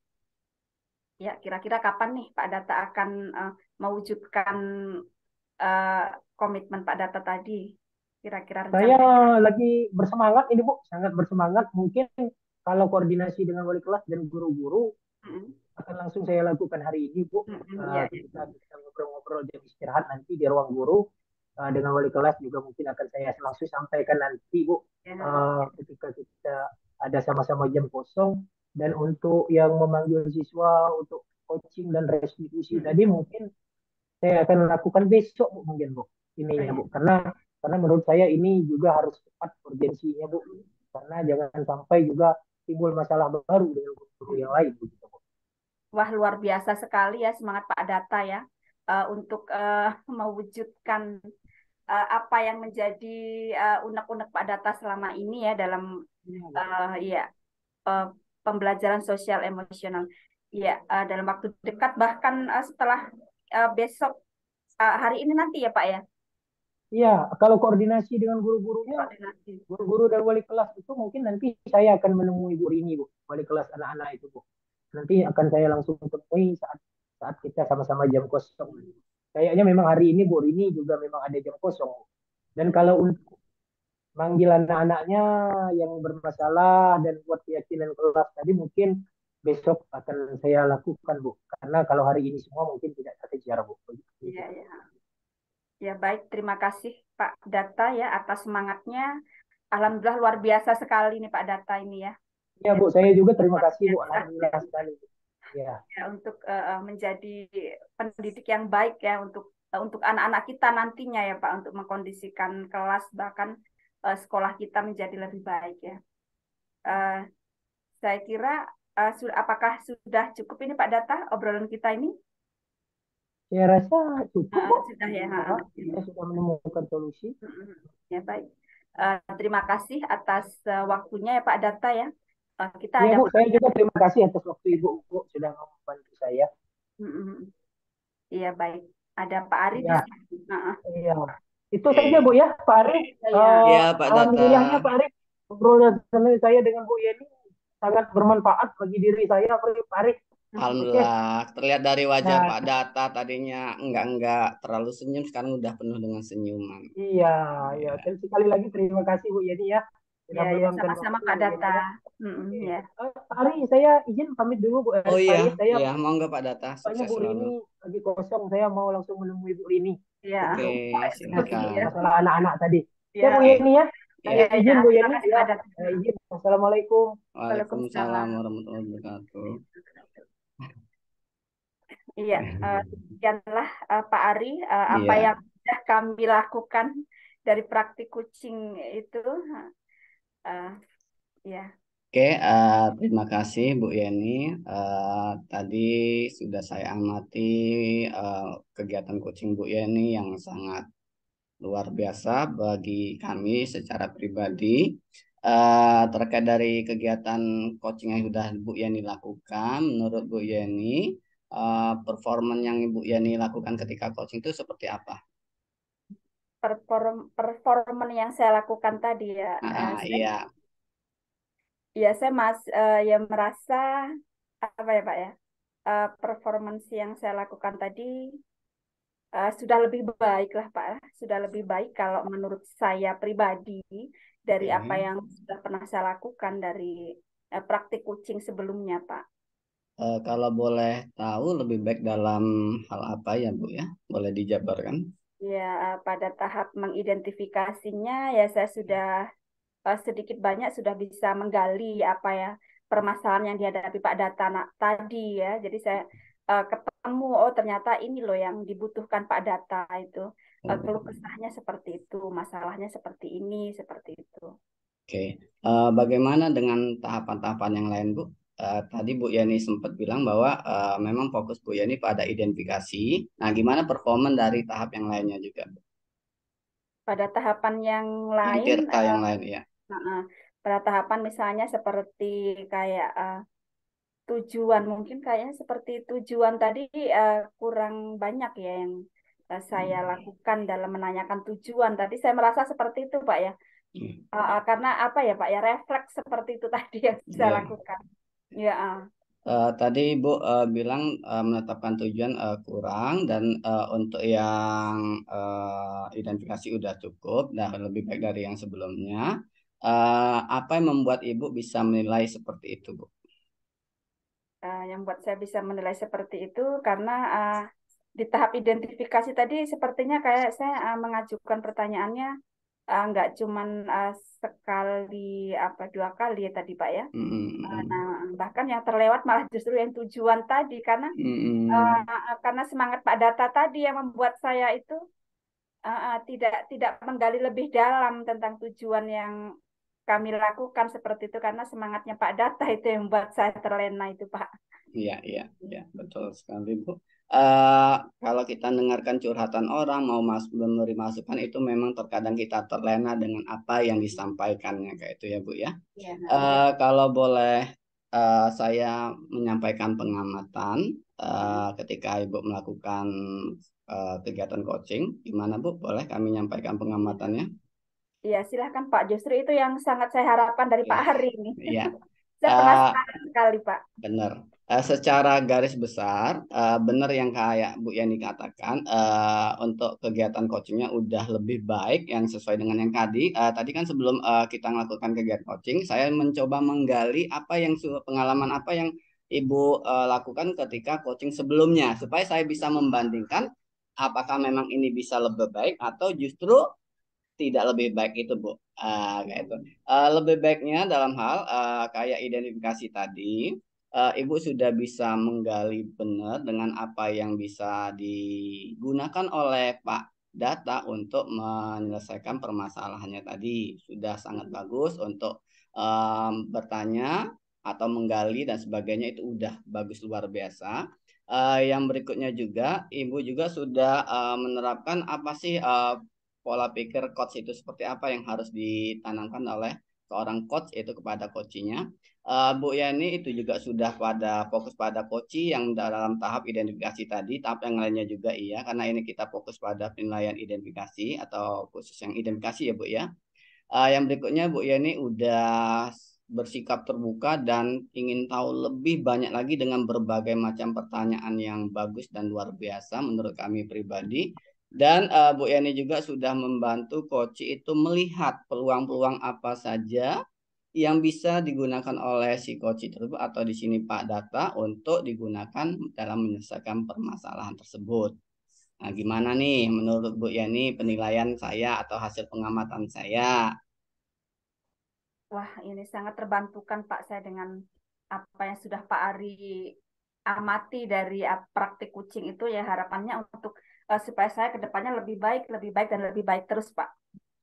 Ya, kira-kira kapan nih Pak Data akan mewujudkan eh, komitmen Pak Data tadi? Kira-kira Saya rencana. lagi bersemangat ini Bu, sangat bersemangat. Mungkin kalau koordinasi dengan wali kelas dan guru-guru Mm-mm. akan langsung saya lakukan hari ini Bu. Ya, ya. Ketika kita ngobrol-ngobrol jam istirahat nanti di ruang guru dengan wali kelas juga mungkin akan saya langsung sampaikan nanti Bu. Ya. Ketika kita ada sama-sama jam kosong, dan untuk yang memanggil siswa untuk coaching dan restitusi Mm-mm. tadi mungkin saya akan lakukan besok Bu, mungkin Bu, Oh, ininya ya. Bu, karena menurut saya ini juga harus cepat urgensinya Bu, karena jangan sampai juga timbul masalah baru dengan guru yang lain begitu Bu. Wah, luar biasa sekali ya semangat Pak Data ya untuk mewujudkan apa yang menjadi unek-unek Pak Data selama ini ya dalam Iya, Bu. ya eh, pembelajaran sosial emosional. Ya, dalam waktu dekat bahkan setelah besok hari ini nanti ya Pak ya Iya, kalau koordinasi dengan guru-gurunya, koordinasi. guru-guru dan wali kelas itu mungkin nanti saya akan menemui Bu Rini Bu, wali kelas anak-anak itu Bu. Nanti akan saya langsung temui saat saat kita sama-sama jam kosong. Kayaknya memang hari ini Bu Rini juga memang ada jam kosong Bu. Dan kalau untuk manggil anak-anaknya yang bermasalah dan buat keyakinan kelas tadi mungkin besok akan saya lakukan Bu. Karena kalau hari ini semua mungkin tidak terkejar Bu. Begitu. Ya, ya. Ya, baik, terima kasih Pak Data ya atas semangatnya. Alhamdulillah luar biasa sekali nih Pak Data ini ya. Ya Jadi Bu, saya juga terima luar kasih Bu. biasa Alhamdulillah sekali Bu. Ya, ya untuk menjadi pendidik yang baik ya untuk anak-anak kita nantinya ya Pak untuk mengkondisikan kelas bahkan sekolah kita menjadi lebih baik ya. Eh, saya kira apakah sudah cukup ini Pak Data obrolan kita ini? saya rasa cukup Bu. Sudah ya. Ya, kita sudah menemukan solusi. Ya baik. Terima kasih atas waktunya ya Pak Data ya. Kita Iya ada Bu, saya juga terima kasih atas waktu Ibu Bu sudah membantu saya. Mm-mm. Iya baik. Ada Pak Ari di Iya, sini. Nah, iya. Itu saja Bu Oke. ya, Pak Arif. ya. Ya, Pak Data. Alhamdulillahnya Pak Arif, obrolan saya dengan Bu Yeni sangat bermanfaat bagi diri saya, Pak Arif. Oke, Alhamdulillah, terlihat dari wajah nah Pak Data tadinya enggak terlalu senyum, sekarang udah penuh dengan senyuman. iya, ya. Ya. Dan sekali lagi terima kasih Bu Yeni ya, sudah Ya, ya, meluangkan sama-sama waktu Pak Bu Yeni Data. ya. Oke. Ya. Pak Arif, saya izin pamit dulu Bu Oh Arif. Pak iya, Arif, saya iya, mau nggak Pak Data? soalnya Sukses Bu selalu. Rini lagi kosong, saya mau langsung menemui Bu Rini Ya. untuk Oke, koordinasi Seperti ya. silakan. masalah anak-anak tadi. Ya Bu Ya. Oke, Yeni ya, saya ya. Ya, ya. izin Bu Terima Yeni kasih ya. Pak Data. Saya izin. Assalamualaikum. Waalaikumsalam Waalaikumsalam. warahmatullahi wabarakatuh. Iya, demikianlah Pak Ari apa Iya. yang sudah kami lakukan dari praktik kucing itu. eh, ya, Oke, terima kasih Bu Yeni. Tadi sudah saya amati eh, kegiatan coaching Bu Yeni yang sangat luar biasa bagi kami secara pribadi. Terkait dari kegiatan coaching yang sudah Bu Yeni lakukan, menurut Bu Yeni, performan yang Ibu Yeni lakukan ketika coaching itu seperti apa? performan yang saya lakukan tadi ya, saya Iya. ya saya ya merasa apa ya Pak ya, performance yang saya lakukan tadi sudah lebih baik lah Pak, sudah lebih baik kalau menurut saya pribadi dari apa Oke. yang sudah pernah saya lakukan dari praktik coaching sebelumnya Pak. Kalau boleh tahu lebih baik dalam hal apa ya Bu ya? Boleh dijabarkan? Ya, pada tahap mengidentifikasinya ya saya sudah sedikit banyak sudah bisa menggali apa ya permasalahan yang dihadapi Pak Data tadi ya. Jadi saya ketemu oh ternyata ini loh yang dibutuhkan Pak Data itu. Oh, Keluh kesahnya seperti itu, masalahnya seperti ini, seperti itu. oke. Bagaimana dengan tahapan-tahapan yang lain Bu? Tadi Bu Yani sempat bilang bahwa memang fokus Bu Yani pada identifikasi. Nah, gimana performan dari tahap yang lainnya juga, Bu? Pada tahapan yang Yang lain, tirta yang lain ya. uh, pada tahapan misalnya seperti kayak tujuan mungkin kayaknya seperti tujuan tadi kurang banyak ya yang saya lakukan dalam menanyakan tujuan tadi saya merasa seperti itu Pak ya. Hmm. Karena apa ya Pak ya refleks seperti itu tadi yang saya Iya. lakukan ya Tadi Ibu bilang menetapkan tujuan kurang dan untuk yang identifikasi udah cukup dan lebih baik dari yang sebelumnya. Apa yang membuat Ibu bisa menilai seperti itu, Bu? Yang buat saya bisa menilai seperti itu karena di tahap identifikasi tadi sepertinya kayak saya mengajukan pertanyaannya nggak cuman sekali apa 2 kali ya tadi Pak ya. Nah, bahkan yang terlewat malah justru yang tujuan tadi karena semangat Pak Data tadi yang membuat saya itu tidak tidak menggali lebih dalam tentang tujuan yang kami lakukan seperti itu karena semangatnya Pak Data itu yang membuat saya terlena itu Pak. Iya, iya, iya, betul sekali, Bu. Kalau kita dengarkan curhatan orang, mau memberi masukan, itu memang terkadang kita terlena dengan apa yang disampaikannya, kayak itu ya, Bu ya. Ya, ya. Kalau boleh saya menyampaikan pengamatan ketika Ibu melakukan kegiatan coaching, gimana Bu? Boleh kami nyampaikan pengamatannya? Iya, silahkan Pak. Justru itu yang sangat saya harapkan dari Pak Ya, Hari ini. iya. Saya penasaran sekali, Pak. Benar. Secara garis besar, benar yang kayak Bu Yani katakan, untuk kegiatan coachingnya udah lebih baik yang sesuai dengan yang tadi. Tadi kan sebelum kita melakukan kegiatan coaching, saya mencoba menggali apa yang pengalaman apa yang Ibu lakukan ketika coaching sebelumnya, supaya saya bisa membandingkan apakah memang ini bisa lebih baik atau justru tidak lebih baik itu, Bu. Kayak itu. Lebih baiknya dalam hal kayak identifikasi tadi, Ibu sudah bisa menggali benar dengan apa yang bisa digunakan oleh Pak Data untuk menyelesaikan permasalahannya tadi. Sudah sangat bagus untuk bertanya atau menggali dan sebagainya, itu udah bagus luar biasa. Yang berikutnya juga, Ibu juga sudah menerapkan apa sih pola pikir coach itu seperti apa yang harus ditanamkan oleh seorang coach itu kepada coachinya. Bu Yani itu juga sudah fokus pada coaching yang dalam tahap identifikasi tadi, tahap yang lainnya juga iya, karena ini kita fokus pada penilaian identifikasi atau khusus yang identifikasi ya Bu ya. Yang berikutnya Bu Yani udah bersikap terbuka dan ingin tahu lebih banyak lagi dengan berbagai macam pertanyaan yang bagus dan luar biasa menurut kami pribadi. Dan Bu Yani juga sudah membantu coach itu melihat peluang-peluang apa saja yang bisa digunakan oleh si coach tersebut atau di sini Pak Data untuk digunakan dalam menyelesaikan permasalahan tersebut. Nah, gimana nih menurut Bu Yani penilaian saya atau hasil pengamatan saya? Wah, ini sangat terbantukan Pak saya dengan apa yang sudah Pak Ari amati dari praktik kucing itu ya harapannya untuk supaya saya ke depannya lebih baik dan lebih baik terus Pak.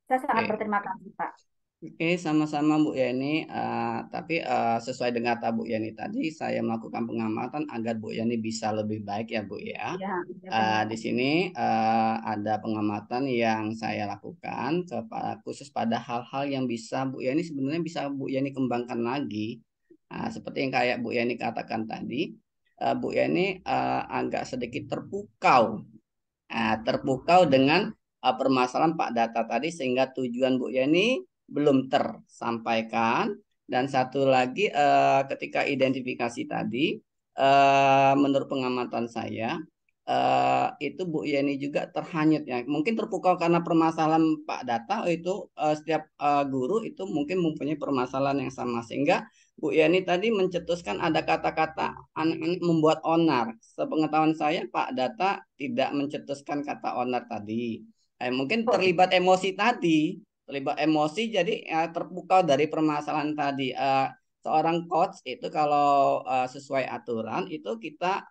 Saya sangat Oke. berterima kasih Pak. Oke, sama-sama Bu Yani. Tapi sesuai dengan kata Bu Yani tadi, saya melakukan pengamatan agar Bu Yani bisa lebih baik ya Bu ya. Ya, ya benar Di Pak. sini ada pengamatan yang saya lakukan khusus pada hal-hal yang bisa Bu Yani sebenarnya bisa Bu Yani kembangkan lagi. Seperti yang kayak Bu Yani katakan tadi, Bu Yani agak sedikit terpukau dengan permasalahan Pak Data tadi sehingga tujuan Bu Yani belum tersampaikan. Dan satu lagi ketika identifikasi tadi, menurut pengamatan saya itu Bu Yani juga terhanyut ya. Mungkin terpukau karena permasalahan Pak Data itu setiap guru itu mungkin mempunyai permasalahan yang sama sehingga Bu Yani tadi mencetuskan ada kata-kata anak-anak membuat onar. Sepengetahuan saya Pak Data tidak mencetuskan kata onar tadi. Mungkin terlibat emosi tadi, jadi terpukau dari permasalahan tadi. Seorang coach itu kalau sesuai aturan itu kita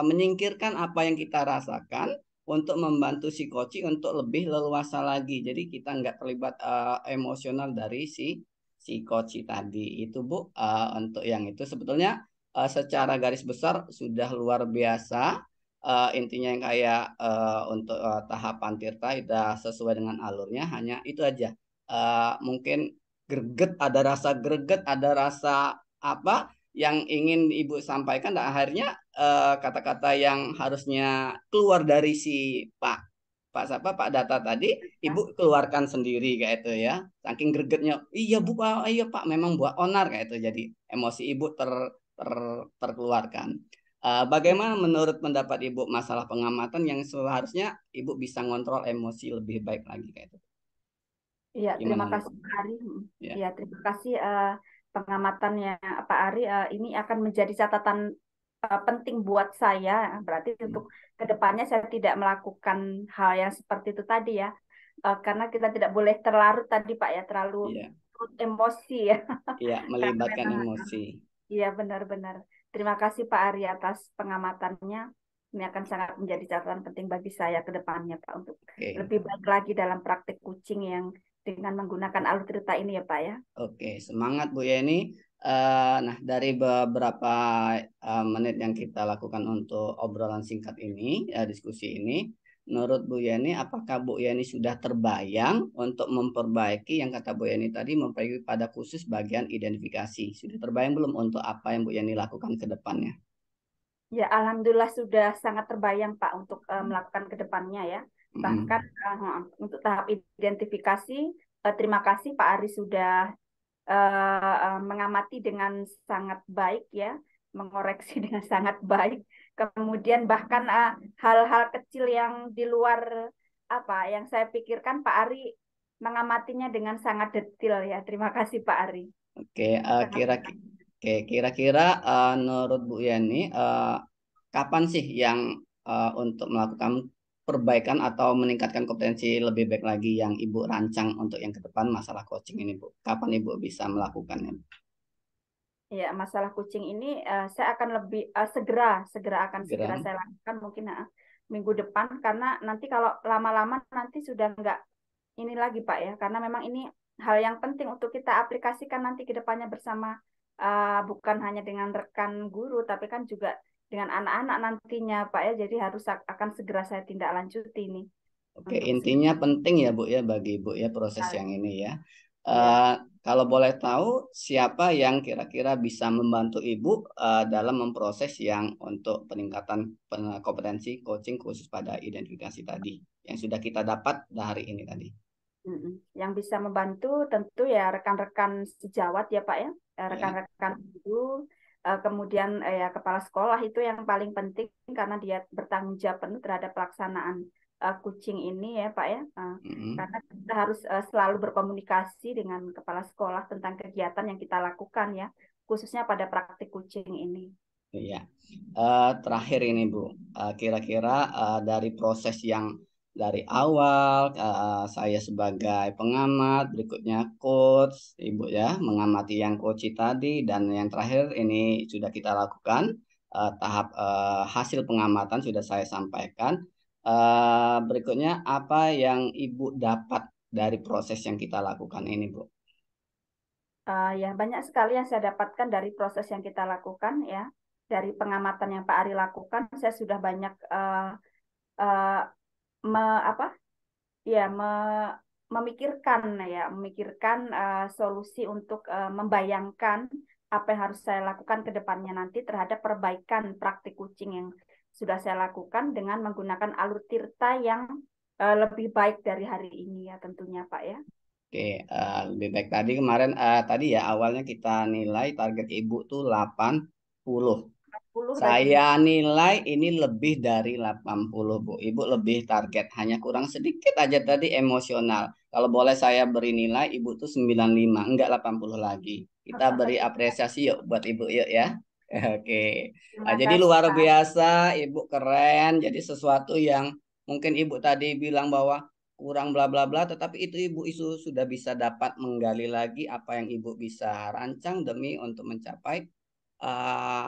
menyingkirkan apa yang kita rasakan untuk membantu si coaching untuk lebih leluasa lagi. Jadi kita nggak terlibat emosional dari si coach tadi. Itu Bu, untuk yang itu sebetulnya secara garis besar sudah luar biasa. Intinya yang kayak untuk tahapan Tirta sudah sesuai dengan alurnya, hanya itu aja. Mungkin greget, ada rasa apa yang ingin Ibu sampaikan, dan akhirnya kata-kata yang harusnya keluar dari si Pak Pak Data tadi, Ibu keluarkan sendiri kayak itu ya. Saking gregetnya, iya Bu, iya Pak, memang buat onar kayak itu. Jadi emosi Ibu terkeluarkan. Bagaimana menurut pendapat Ibu masalah pengamatan yang seharusnya Ibu bisa ngontrol emosi lebih baik lagi kayak itu? Iya, terima Gimana kasih Ibu? Pak Ari. Ya. Iya, terima kasih pengamatannya Pak Ari. Ini akan menjadi catatan penting buat saya. Berarti untuk kedepannya saya tidak melakukan hal yang seperti itu tadi ya. Karena kita tidak boleh terlarut tadi Pak ya, terlalu Iya, emosi ya. iya, Karena melibatkan memang emosi. iya benar-benar. Terima kasih Pak Ari atas pengamatannya. Ini akan sangat menjadi catatan penting bagi saya ke depannya Pak untuk Oke. lebih baik lagi dalam praktik kucing yang dengan menggunakan alutsista ini ya Pak ya. Oke, semangat Bu Yeni. Nah, dari beberapa menit yang kita lakukan untuk obrolan singkat ini, diskusi ini, menurut Bu Yeni, apakah Bu Yeni sudah terbayang untuk memperbaiki yang kata Bu Yeni tadi, memperbaiki pada khusus bagian identifikasi? Sudah terbayang belum untuk apa yang Bu Yeni lakukan ke depannya? Ya, alhamdulillah sudah sangat terbayang Pak untuk melakukan ke depannya ya. Bahkan untuk tahap identifikasi, terima kasih Pak Ari sudah mengamati dengan sangat baik ya, mengoreksi dengan sangat baik. Kemudian bahkan hal-hal kecil yang di luar apa yang saya pikirkan Pak Ari mengamatinya dengan sangat detail ya. Terima kasih Pak Ari. Oke, Sangat kira-kira menurut Bu Yani, kapan sih yang untuk melakukan perbaikan atau meningkatkan kompetensi lebih baik lagi yang Ibu rancang untuk yang ke depan masalah coaching ini, Bu? Kapan Ibu bisa melakukannya? ya, masalah kucing ini saya akan lebih segera Segera. saya lakukan mungkin minggu depan karena nanti kalau lama-lama nanti sudah enggak ini lagi Pak ya karena memang ini hal yang penting untuk kita aplikasikan nanti ke depannya bersama bukan hanya dengan rekan guru tapi kan juga dengan anak-anak nantinya Pak ya jadi harus akan segera saya tindak lanjuti ini Oke, untuk intinya penting ya Bu ya bagi Ibu ya proses yang ini ya. ya. Eh, Kalau boleh tahu siapa yang kira-kira bisa membantu Ibu dalam memproses yang untuk peningkatan kompetensi coaching khusus pada identifikasi tadi yang sudah kita dapat dari ini tadi. Yang bisa membantu tentu ya rekan-rekan sejawat ya Pak ya, Ya. rekan-rekan guru, kemudian ya kepala sekolah itu yang paling penting karena dia bertanggung jawab penuh terhadap pelaksanaan kucing ini ya Pak ya. Mm-mm. Karena kita harus selalu berkomunikasi dengan kepala sekolah tentang kegiatan yang kita lakukan ya, khususnya pada praktik kucing ini. Iya. Terakhir ini Bu, kira-kira dari proses yang dari awal saya sebagai pengamat, berikutnya coach, Ibu ya, mengamati yang coach tadi, dan yang terakhir ini sudah kita lakukan tahap hasil pengamatan sudah saya sampaikan. Berikutnya apa yang Ibu dapat dari proses yang kita lakukan ini Bu? Ya, banyak sekali yang saya dapatkan dari proses yang kita lakukan ya, dari pengamatan yang Pak Ari lakukan, saya sudah banyak uh, me, apa ya memikirkan solusi untuk membayangkan apa yang harus saya lakukan ke depannya nanti terhadap perbaikan praktik kucing yang sudah saya lakukan dengan menggunakan alur tirta yang lebih baik dari hari ini ya tentunya Pak ya. Oke, lebih baik tadi kemarin tadi ya awalnya kita nilai target Ibu tuh 80. 10 tadi. Saya nilai ini lebih dari 80 Bu. Ibu lebih target, hanya kurang sedikit aja tadi emosional. Kalau boleh saya beri nilai, Ibu tuh 95, enggak 80 lagi. Kita beri apresiasi yuk buat Ibu yuk ya. Oke. Terima Jadi kasih luar Pak. biasa, Ibu keren. Jadi sesuatu yang mungkin Ibu tadi bilang bahwa kurang bla bla bla, tetapi itu Ibu isu sudah bisa dapat menggali lagi apa yang Ibu bisa rancang demi untuk mencapai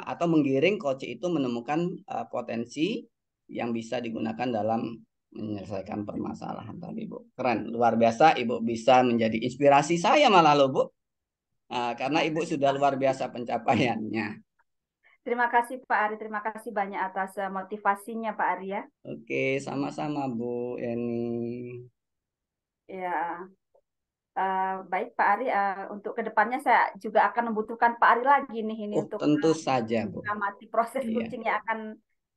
atau menggiring coach itu menemukan potensi yang bisa digunakan dalam menyelesaikan permasalahan tadi Bu. Keren, luar biasa Ibu bisa menjadi inspirasi saya malah loh Bu. Karena Ibu sudah luar biasa pencapaiannya. Terima kasih Pak Ari, terima kasih banyak atas motivasinya Pak Ari ya. Oke, sama-sama Bu Eni. Ya, baik Pak Ari, untuk kedepannya saya juga akan membutuhkan Pak Ari lagi nih ini Oh, untuk tentu saja Bu. mengamati proses Iya, kucing yang akan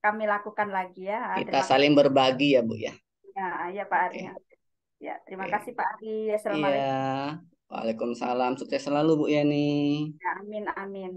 kami lakukan lagi ya. kita Terima kasih. saling berbagi ya Bu ya. Ya, ya Pak Arya. Oke. Ya, terima Oke. kasih Pak Ari. Iya. Assalamualaikum. Waalaikumsalam. Sukses selalu Bu Yani. Ya, amin, amin.